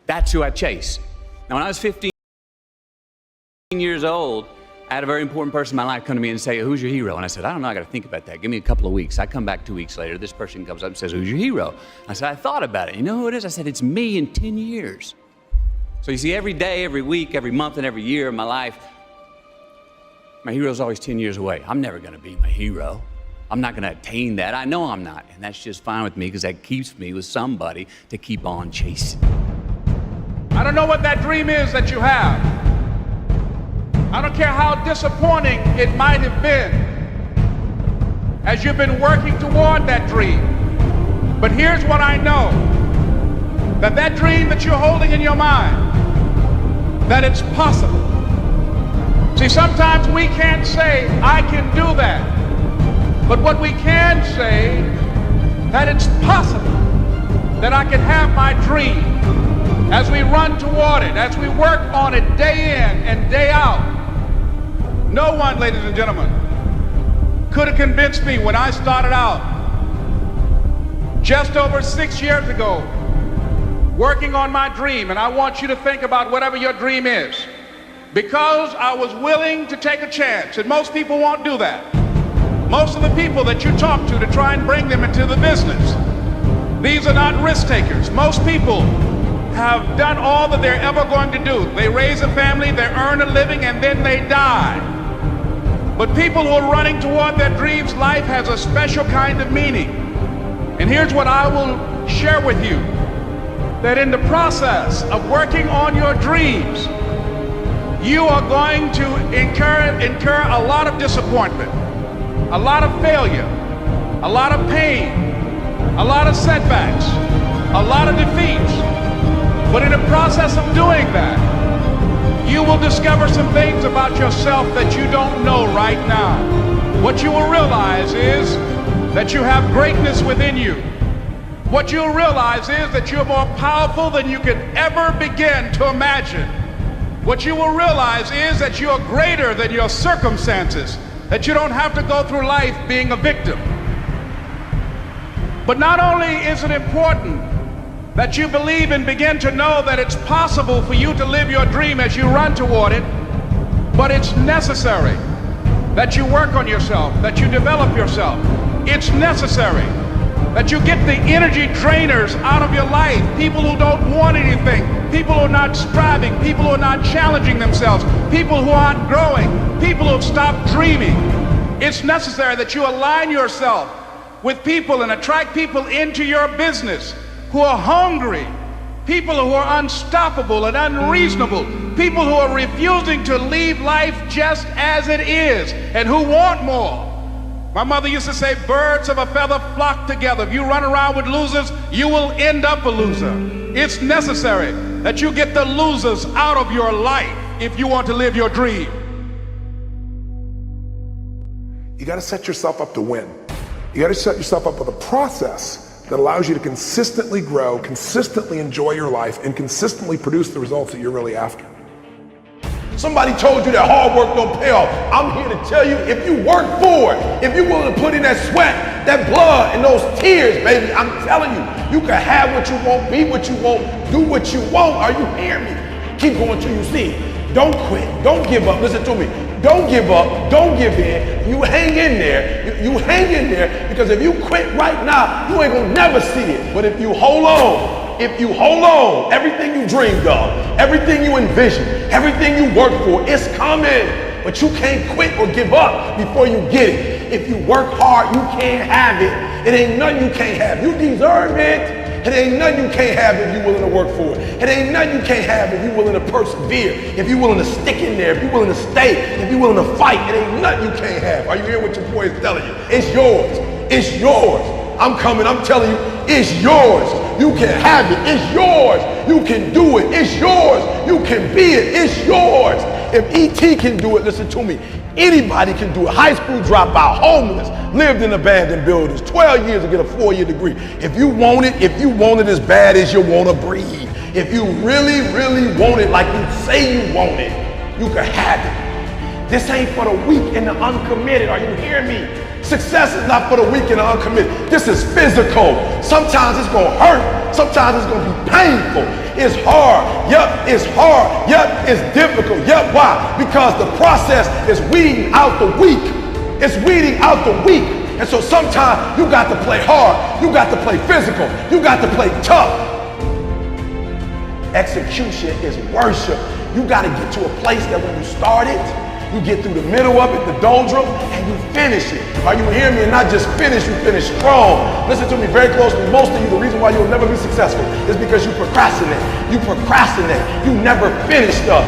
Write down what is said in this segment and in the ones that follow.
That's who I chase. Now, when I was 15 years old, I had a very important person in my life come to me and say, who's your hero? And I said, I don't know, I got to think about that. Give me a couple of weeks. I come back 2 weeks later. This person comes up and says, who's your hero? I said, I thought about it. You know who it is? I said, it's me in 10 years. So you see, every day, every week, every month, and every year of my life, my hero's always 10 years away. I'm never going to be my hero. I'm not going to attain that. I know I'm not. And that's just fine with me because that keeps me with somebody to keep on chasing. I don't know what that dream is that you have. I don't care how disappointing it might have been as you've been working toward that dream. But here's what I know, that that dream that you're holding in your mind, that it's possible. See, sometimes we can't say, I can do that. But what we can say, that it's possible that I can have my dream as we run toward it, as we work on it day in and day out. No one, ladies and gentlemen, could have convinced me when I started out just over 6 years ago working on my dream. And I want you to think about whatever your dream is, because I was willing to take a chance. And most people won't do that. Most of the people that you talk to try and bring them into the business, these are not risk takers. Most people have done all that they're ever going to do. They raise a family, they earn a living, and then they die. But people who are running toward their dreams, life has a special kind of meaning. And here's what I will share with you, that in the process of working on your dreams, you are going to incur a lot of disappointment, a lot of failure, a lot of pain, a lot of setbacks, a lot of defeats. But in the process of doing that, you will discover some things about yourself that you don't know right now. What you will realize is that you have greatness within you. What you'll realize is that you're more powerful than you could ever begin to imagine. What you will realize is that you're greater than your circumstances, that you don't have to go through life being a victim. But not only is it important that you believe and begin to know that it's possible for you to live your dream as you run toward it, but it's necessary that you work on yourself, that you develop yourself. It's necessary that you get the energy drainers out of your life, people who don't want anything, people who are not striving, people who are not challenging themselves, people who aren't growing, people who have stopped dreaming. It's necessary that you align yourself with people and attract people into your business who are hungry, people who are unstoppable and unreasonable, people who are refusing to leave life just as it is and who want more. My mother used to say, birds of a feather flock together. If you run around with losers, you will end up a loser. It's necessary that you get the losers out of your life if you want to live your dream. You got to set yourself up to win. You got to set yourself up with a process that allows you to consistently grow, consistently enjoy your life, and consistently produce the results that you're really after. Somebody told you that hard work don't pay off. I'm here to tell you, if you work for it, if you're willing to put in that sweat, that blood, and those tears, baby, I'm telling you, you can have what you want, be what you want, do what you want. Are you hearing me? Keep going till you see it. Don't quit. Don't give up. Listen to me. Don't give up. Don't give in. You hang in there. You hang in there, because if you quit right now, you ain't gonna never see it. But if you hold on, everything you dreamed of, everything you envisioned, everything you worked for, it's coming. But you can't quit or give up before you get it. If you work hard, you can't have it. It ain't nothing you can't have. You deserve it. It ain't nothing you can't have if you're willing to work for it. It ain't nothing you can't have if you're willing to persevere, if you're willing to stick in there, if you're willing to stay, if you're willing to fight. It ain't nothing you can't have. Are you hearing what your boy is telling you? It's yours. It's yours. I'm coming. I'm telling you, it's yours. You can have it. It's yours. You can do it. It's yours. You can be it. It's yours. If E.T. can do it, listen to me, anybody can do it. High school dropout, homeless, lived in abandoned buildings, 12 years to get a 4-year degree. If you want it as bad as you want to breathe, if you really, really want it like you say you want it, you can have it. This ain't for the weak and the uncommitted. Are you hearing me? Success is not for the weak and the uncommitted. This is physical. Sometimes it's gonna hurt. Sometimes it's gonna be painful. It's hard. Yep, it's hard. Yep, it's difficult. Yep, why? Because the process is weeding out the weak. It's weeding out the weak. And so sometimes you got to play hard. You got to play physical. You got to play tough. Execution is worship. You got to get to a place that when you start it, you get through the middle of it, the doldrum, and you finish it. Are you hearing me? And not just finish, you finish strong. Listen to me very closely. Most of you, the reason why you'll never be successful is because you procrastinate. You procrastinate. You never finish stuff.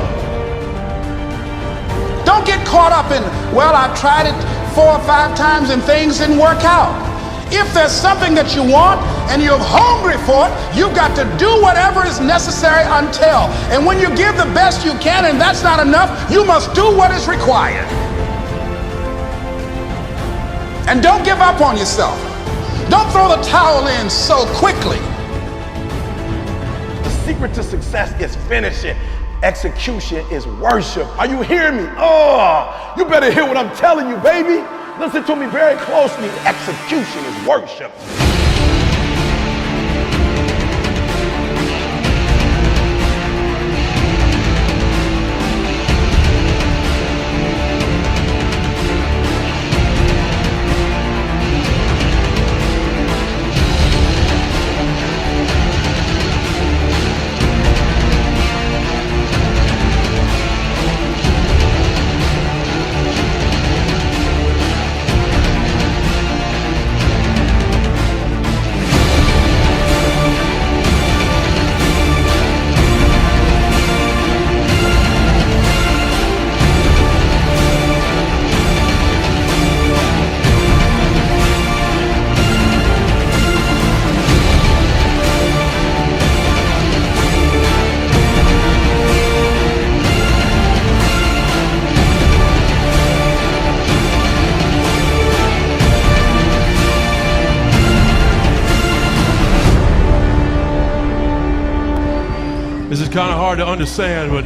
Don't get caught up in, well, I've tried it 4 or 5 times and things didn't work out. If there's something that you want and you're hungry for it, you've got to do whatever is necessary until. And when you give the best you can and that's not enough, you must do what is required. And don't give up on yourself. Don't throw the towel in so quickly. The secret to success is finishing. Execution is worship. Are you hearing me? Oh, you better hear what I'm telling you, baby. Listen to me very closely. Execution is worship. This is kind of hard to understand, but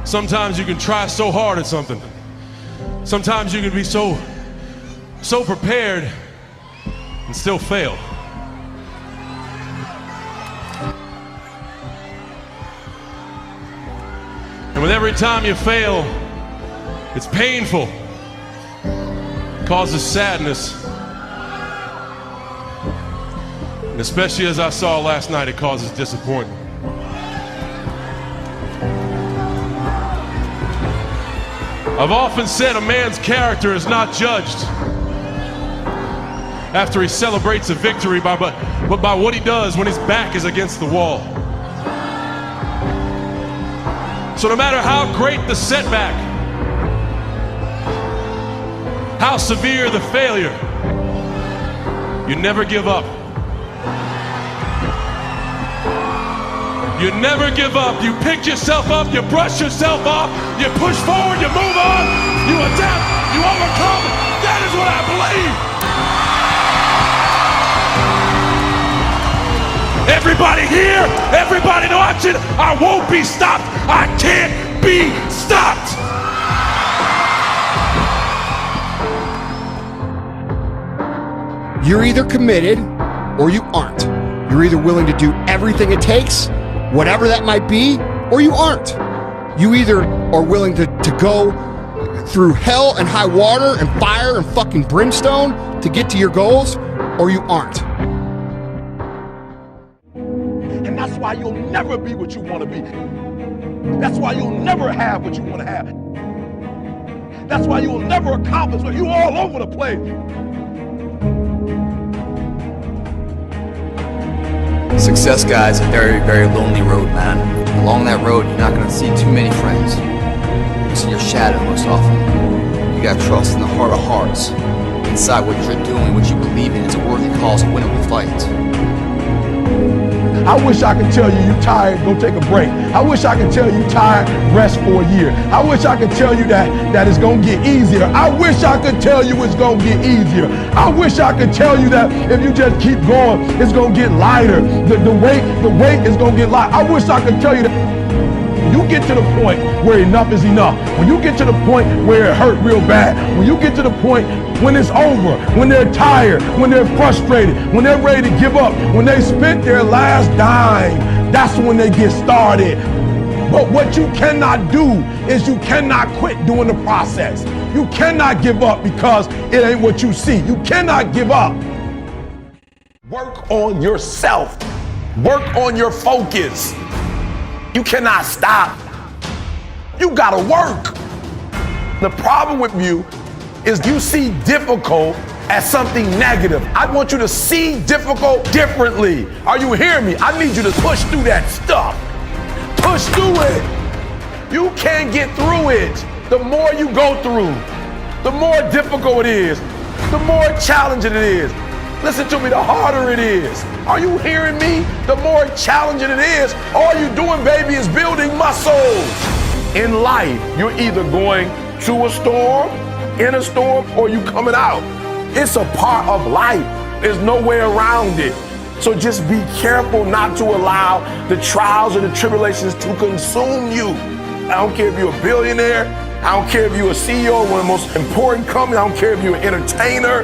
sometimes you can try so hard at something. Sometimes you can be so prepared and still fail. And with every time you fail, it's painful. It causes sadness. And especially as I saw last night, it causes disappointment. I've often said a man's character is not judged after he celebrates a victory, but by what he does when his back is against the wall. So no matter how great the setback, how severe the failure, you never give up. You never give up. You pick yourself up, you brush yourself off, you push forward, you move on, you adapt, you overcome. That is what I believe. Everybody here, everybody watching, I won't be stopped. I can't be stopped. You're either committed or you aren't. You're either willing to do everything it takes, whatever that might be, or you aren't. You either are willing to go through hell and high water and fire and fucking brimstone to get to your goals, or you aren't. And that's why you'll never be what you want to be. That's why you'll never have what you want to have. That's why you'll never accomplish what you're all over the place. Success, guys, a very, very lonely road, man. Along that road, you're not going to see too many friends. You see your shadow most often. You got to trust in the heart of hearts. Inside what you're doing, what you believe in, is a worthy cause, a winnable fight. I wish I could tell you you're tired, go take a break. I wish I could tell you tired, rest for a year. I wish I could tell you that it's gonna get easier. I wish I could tell you it's gonna get easier. I wish I could tell you that if you just keep going, it's gonna get lighter. The weight is gonna get light. I wish I could tell you that. When you get to the point where enough is enough, when you get to the point where it hurt real bad, when you get to the point when it's over, when they're tired, when they're frustrated, when they're ready to give up, when they spent their last dime, that's when they get started. But what you cannot do is you cannot quit doing the process. You cannot give up because it ain't what you see. You cannot give up. Work on yourself. Work on your focus. You cannot stop. You gotta work. The problem with you is you see difficult as something negative. I want you to see difficult differently. Are you hearing me? I need you to push through that stuff. Push through it. You can't get through it. The more you go through, the more difficult it is, the more challenging it is. Listen to me, the harder it is. Are you hearing me? The more challenging it is. All you're doing, baby, is building muscles. In life, you're either going to a storm, in a storm, or you coming out. It's a part of life. There's no way around it. So just be careful not to allow the trials or the tribulations to consume you. I don't care if you're a billionaire. I don't care if you're a CEO of one of the most important companies. I don't care if you're an entertainer.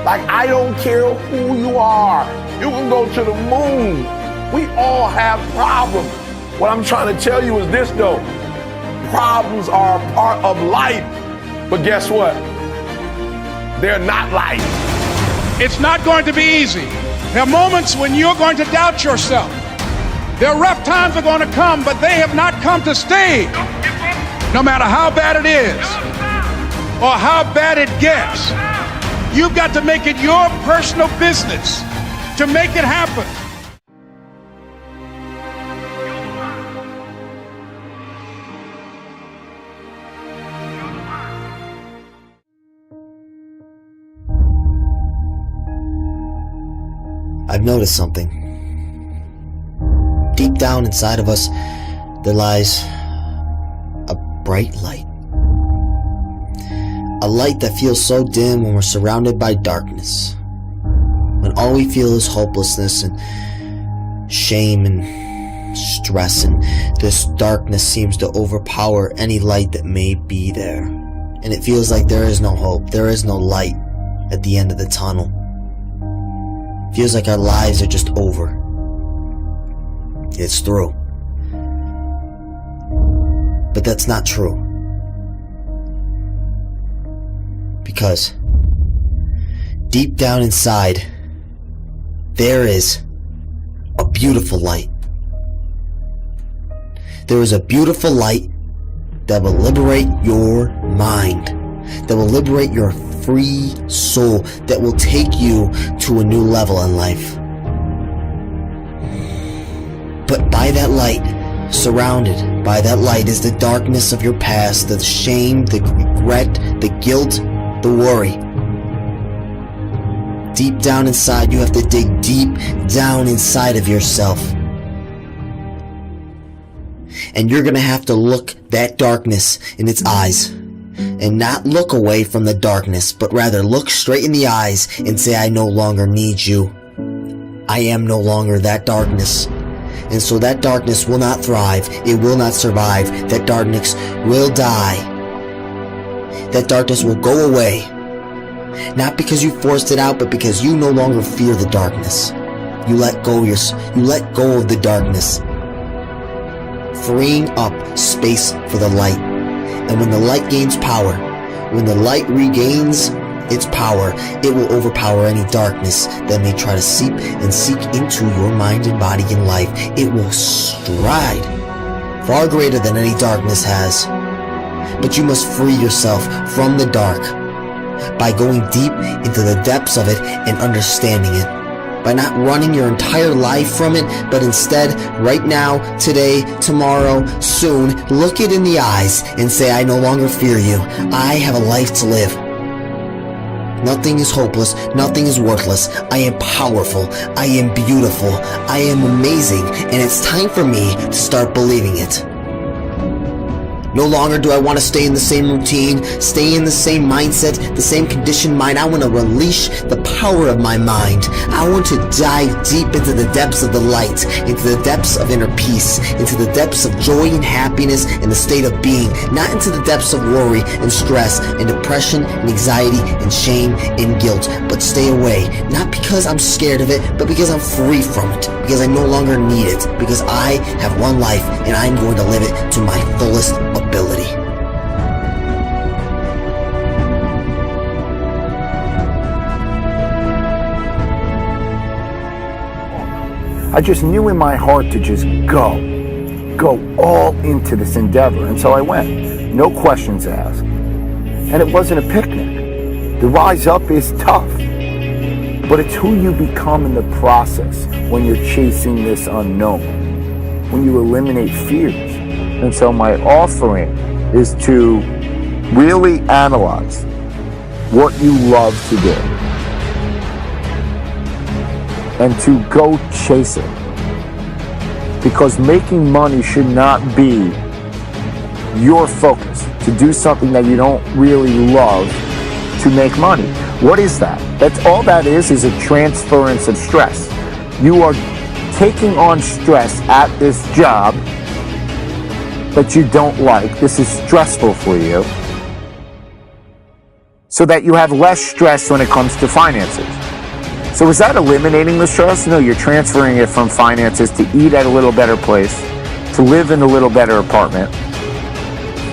Like, I don't care who you are. You can go to the moon. We all have problems. What I'm trying to tell you is this, though. Problems are a part of life. But guess what? They're not life. It's not going to be easy. There are moments when you're going to doubt yourself. There are rough times are going to come, but they have not come to stay. No matter how bad it is or how bad it gets, you've got to make it your personal business to make it happen. I've noticed something. Deep down inside of us, there lies a bright light. A light that feels so dim when we're surrounded by darkness. When all we feel is hopelessness and shame and stress, and this darkness seems to overpower any light that may be there. And it feels like there is no hope, there is no light at the end of the tunnel. Feels like our lives are just over. It's through. But that's not true. Because deep down inside, there is a beautiful light. There is a beautiful light that will liberate your mind, that will liberate your free soul, that will take you to a new level in life. But by that light, surrounded by that light, is the darkness of your past, the shame, the regret, the guilt, the worry. Deep down inside, you have to dig deep down inside of yourself. And you're gonna have to look that darkness in its eyes. And not look away from the darkness, but rather look straight in the eyes and say, I no longer need you. I am no longer that darkness. And so that darkness will not thrive. It will not survive. That darkness will die. That darkness will go away. Not because you forced it out, but because you no longer fear the darkness. You let go of the darkness, freeing up space for the light. And when the light gains power, when the light regains its power, it will overpower any darkness that may try to seep and seek into your mind and body and life. It will stride far greater than any darkness has. But you must free yourself from the dark by going deep into the depths of it and understanding it. By not running your entire life from it, but instead, right now, today, tomorrow, soon, look it in the eyes and say, I no longer fear you. I have a life to live. Nothing is hopeless. Nothing is worthless. I am powerful. I am beautiful. I am amazing. And it's time for me to start believing it. No longer do I want to stay in the same routine, stay in the same mindset, the same conditioned mind. I want to release the power of my mind. I want to dive deep into the depths of the light, into the depths of inner peace, into the depths of joy and happiness and the state of being, not into the depths of worry and stress and depression and anxiety and shame and guilt, but stay away, not because I'm scared of it, but because I'm free from it, because I no longer need it, because I have one life and I'm going to live it to my fullest ability. I just knew in my heart to just go all into this endeavor, and so I went, no questions asked. And it wasn't a picnic. The rise up is tough, but it's who you become in the process when you're chasing this unknown, when you eliminate fears. And so my offering is to really analyze what you love to do and to go chase it. Because making money should not be your focus, to do something that you don't really love to make money. What is that? That's all that is a transference of stress. You are taking on stress at this job that you don't like. This is stressful for you, so that you have less stress when it comes to finances. So is that eliminating the stress? No, you're transferring it from finances to eat at a little better place, to live in a little better apartment,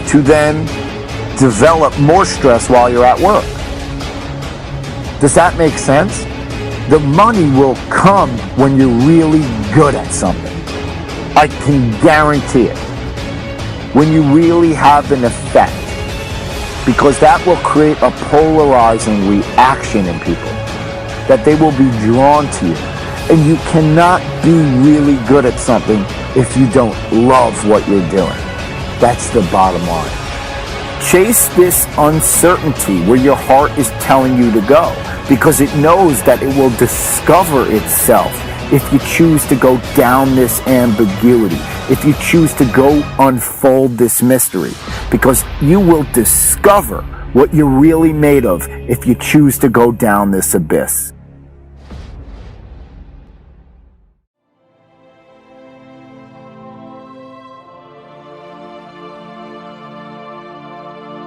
to then develop more stress while you're at work. Does that make sense? The money will come when you're really good at something. I can guarantee it. When you really have an effect, because that will create a polarizing reaction in people, that they will be drawn to you. And you cannot be really good at something if you don't love what you're doing. That's the bottom line. Chase this uncertainty where your heart is telling you to go, because it knows that it will discover itself if you choose to go down this ambiguity, if you choose to go unfold this mystery, because you will discover what you're really made of if you choose to go down this abyss.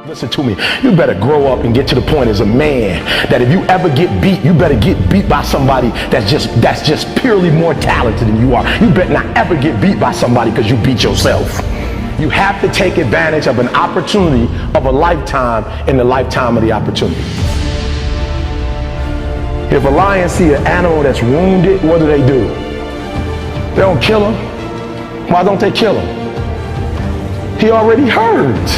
Listen to me. You better grow up and get to the point as a man that if you ever get beat, you better get beat by somebody that's just purely more talented than you are. You better not ever get beat by somebody because you beat yourself. You have to take advantage of an opportunity of a lifetime in the lifetime of the opportunity. If a lion see an animal that's wounded, what do? They don't kill him. Why don't they kill him? He already hurt.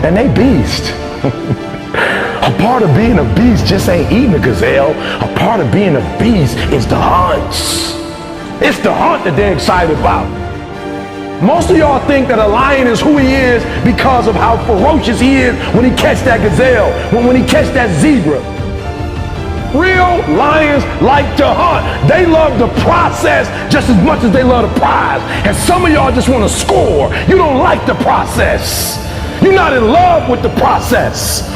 And they beast. A part of being a beast just ain't eating a gazelle. A part of being a beast is the hunts. It's the hunt that they're excited about. Most of y'all think that a lion is who he is because of how ferocious he is when he catch that gazelle, when he catch that zebra. Real lions like to hunt. They love the process just as much as they love the prize. And some of y'all just want to score. You don't like the process. You're not in love with the process.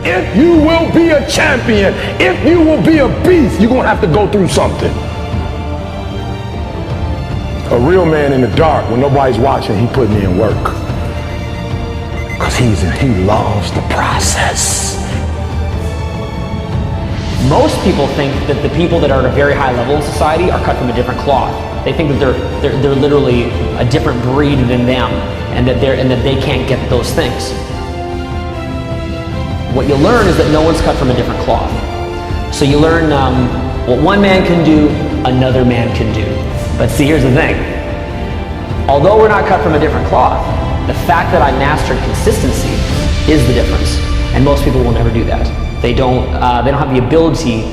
If you will be a champion, if you will be a beast, you're going to have to go through something. A real man in the dark, when nobody's watching, he putting in work. Because he loves the process. Most people think that the people that are at a very high level in society are cut from a different cloth. They think that they're literally a different breed than them, and that they can't get those things. What you learn is that no one's cut from a different cloth. So you learn what one man can do, another man can do. But see, here's the thing. Although we're not cut from a different cloth, the fact that I mastered consistency is the difference. And most people will never do that. They don't have the ability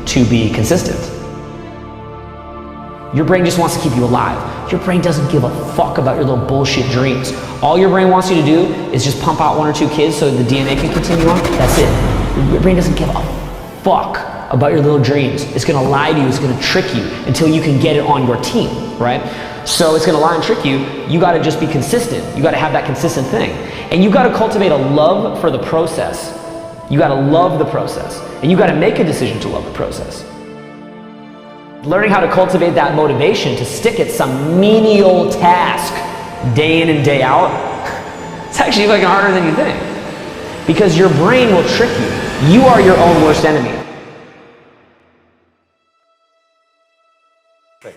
to be consistent. Your brain just wants to keep you alive. Your brain doesn't give a fuck about your little bullshit dreams. All your brain wants you to do is just pump out 1 or 2 kids so the DNA can continue on. That's it. Your brain doesn't give a fuck about your little dreams. It's gonna lie to you, it's gonna trick you until you can get it on your team, right? So it's gonna lie and trick you. You gotta just be consistent. You gotta have that consistent thing. And you gotta cultivate a love for the process. You gotta love the process. And you gotta make a decision to love the process. Learning how to cultivate that motivation to stick at some menial task day in and day out, it's actually fucking harder than you think. Because your brain will trick you. You are your own worst enemy.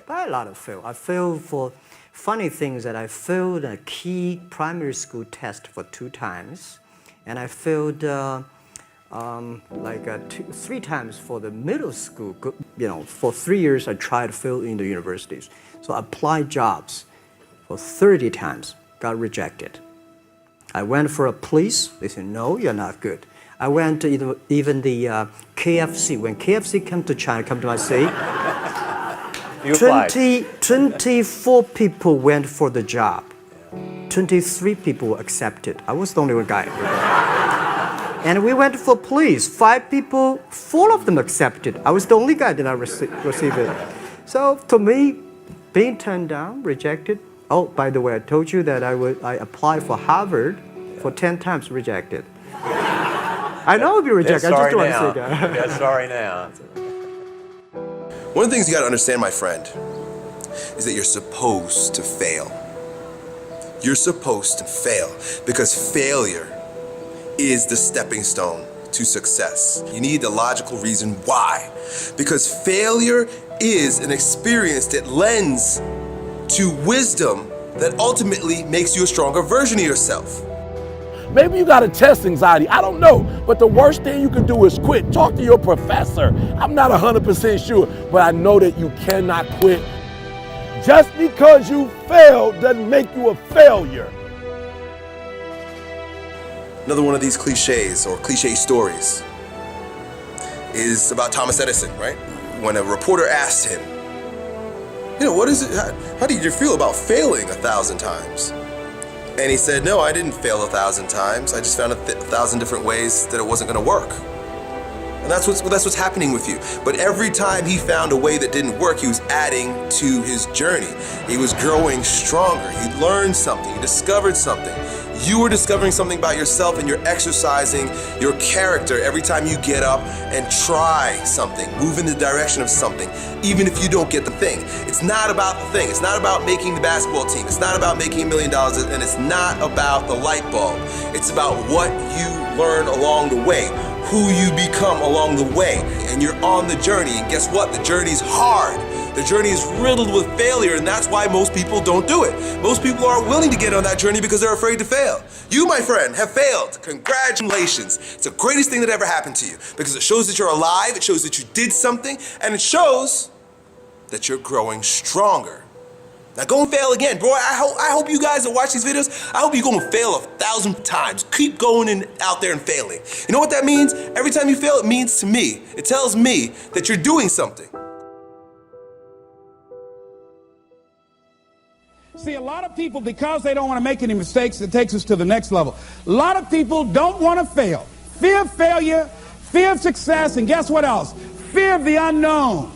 By a lot of fail. I failed for funny things that I failed a key primary school test for 2 times, and I failed 3 times for the middle school. You know, for 3 years I tried to fail in the universities. So I applied jobs for 30 times, got rejected. I went for a police. They said, no, you're not good. I went to even the KFC. When KFC came to China, come to my city, 24 people went for the job. 23 people were accepted. I was the only one guy. And we went for police. 5 people, 4 of them accepted. I was the only guy that I received it. So to me, being turned down, rejected. Oh, by the way, I told you that I applied for Harvard for 10 times, rejected. I know I'll be rejected. I just don't want to say that. Yeah, sorry now. One of the things you gotta understand, my friend, is that you're supposed to fail. You're supposed to fail because failure is the stepping stone to success. You need the logical reason why. Because failure is an experience that lends to wisdom that ultimately makes you a stronger version of yourself. Maybe you got a test anxiety, I don't know. But the worst thing you can do is quit. Talk to your professor. I'm not 100% sure, but I know that you cannot quit. Just because you failed doesn't make you a failure. Another one of these cliches or cliche stories is about Thomas Edison, right? When a reporter asked him, you know, what is it, how did you feel about failing 1,000 times? And he said, no, I didn't fail 1,000 times. I just found 1,000 different ways that it wasn't gonna work. And that's what's happening with you. But every time he found a way that didn't work, he was adding to his journey. He was growing stronger. He learned something, he discovered something. You are discovering something about yourself and you're exercising your character every time you get up and try something, move in the direction of something, even if you don't get the thing. It's not about the thing. It's not about making the basketball team. It's not about making $1 million, and it's not about the light bulb. It's about what you learn along the way, who you become along the way, and you're on the journey. And guess what? The journey's hard. The journey is riddled with failure, and that's why most people don't do it. Most people aren't willing to get on that journey because they're afraid to fail. You, my friend, have failed. Congratulations. It's the greatest thing that ever happened to you because it shows that you're alive, it shows that you did something, and it shows that you're growing stronger. Now go and fail again. Bro, I hope you guys that watch these videos, I hope you go and fail 1,000 times. Keep going out there and failing. You know what that means? Every time you fail, it means to me, it tells me that you're doing something. See, a lot of people, because they don't want to make any mistakes, it takes us to the next level. A lot of people don't want to fail. Fear of failure, fear of success, and guess what else? Fear of the unknown.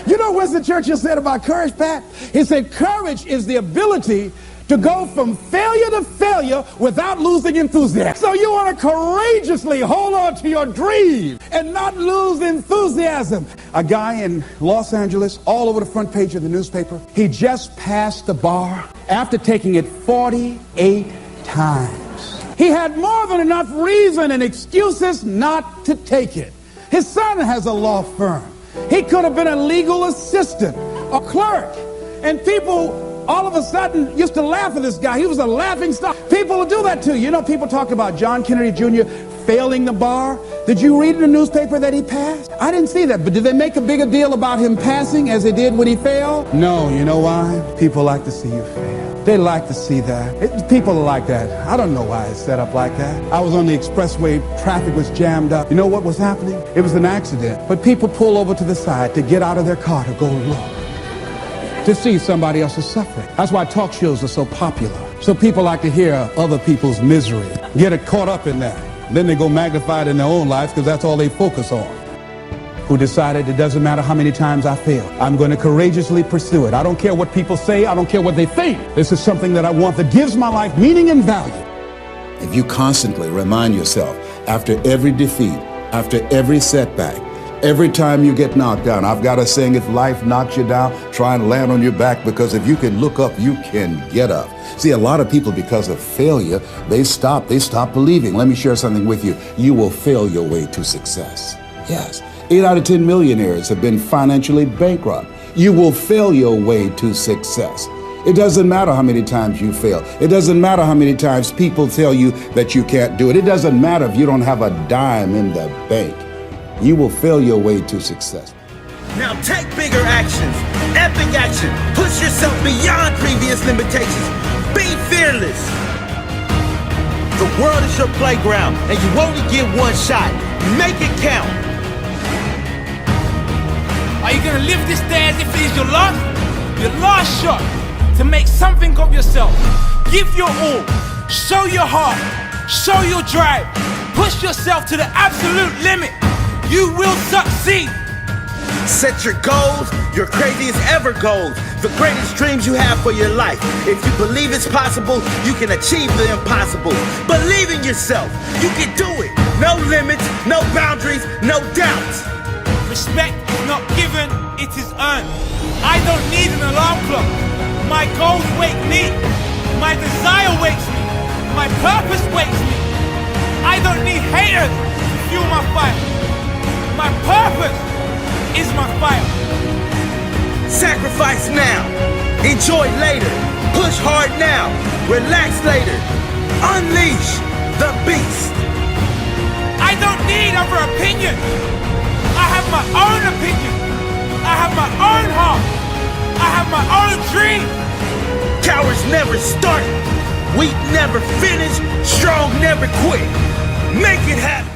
You know what Winston Churchill said about courage, Pat? He said, courage is the ability to go from failure to failure without losing enthusiasm. So you want to courageously hold on to your dream and not lose enthusiasm. A guy in Los Angeles, all over the front page of the newspaper, he just passed the bar after taking it 48 times. He had more than enough reason and excuses not to take it. His son has a law firm. He could have been a legal assistant, a clerk, and people all of a sudden used to laugh at this guy. He was a laughing stock. People will do that to you. You know, people talk about John Kennedy Jr. failing the bar. Did you read in the newspaper that he passed? I didn't see that, but did they make a bigger deal about him passing as they did when he failed? No, you know why? People like to see you fail. They like to see that. People are like that. I don't know why it's set up like that. I was on the expressway, traffic was jammed up. You know what was happening? It was an accident. But people pull over to the side to get out of their car to go look, to see somebody else's suffering. That's why talk shows are so popular. So people like to hear other people's misery, get it caught up in that. Then they go magnify it in their own lives because that's all they focus on. who decided it doesn't matter how many times I fail. I'm going to courageously pursue it. I don't care what people say. I don't care what they think. This is something that I want that gives my life meaning and value. If you constantly remind yourself after every defeat, after every setback, every time you get knocked down, I've got a saying, if life knocks you down, try and land on your back, because if you can look up, you can get up. See, a lot of people, because of failure, they stop believing. Let me share something with you. You will fail your way to success. Yes. 8 out of 10 millionaires have been financially bankrupt. You will fail your way to success. It doesn't matter how many times you fail. It doesn't matter how many times people tell you that you can't do it. It doesn't matter if you don't have a dime in the bank. You will fail your way to success. Now take bigger actions, epic action. Push yourself beyond previous limitations. Be fearless. The world is your playground, and you only get one shot. Make it count. Are you gonna live this day as if it is your last shot to make something of yourself? Give your all, show your heart, show your drive, push yourself to the absolute limit. You will succeed. Set your goals, your craziest ever goals, the greatest dreams you have for your life. If you believe it's possible, you can achieve the impossible. Believe in yourself, you can do it. No limits, no boundaries, no doubts. Respect is not given, it is earned. I don't need an alarm clock. My goals wake me. My desire wakes me. My purpose wakes me. I don't need haters to fuel my fire. My purpose is my fire. Sacrifice now. Enjoy later. Push hard now. Relax later. Unleash the beast. I don't need other opinion. I have my own opinion. I have my own heart. I have my own dream. Cowards never start. Weak never finish. Strong never quit. Make it happen.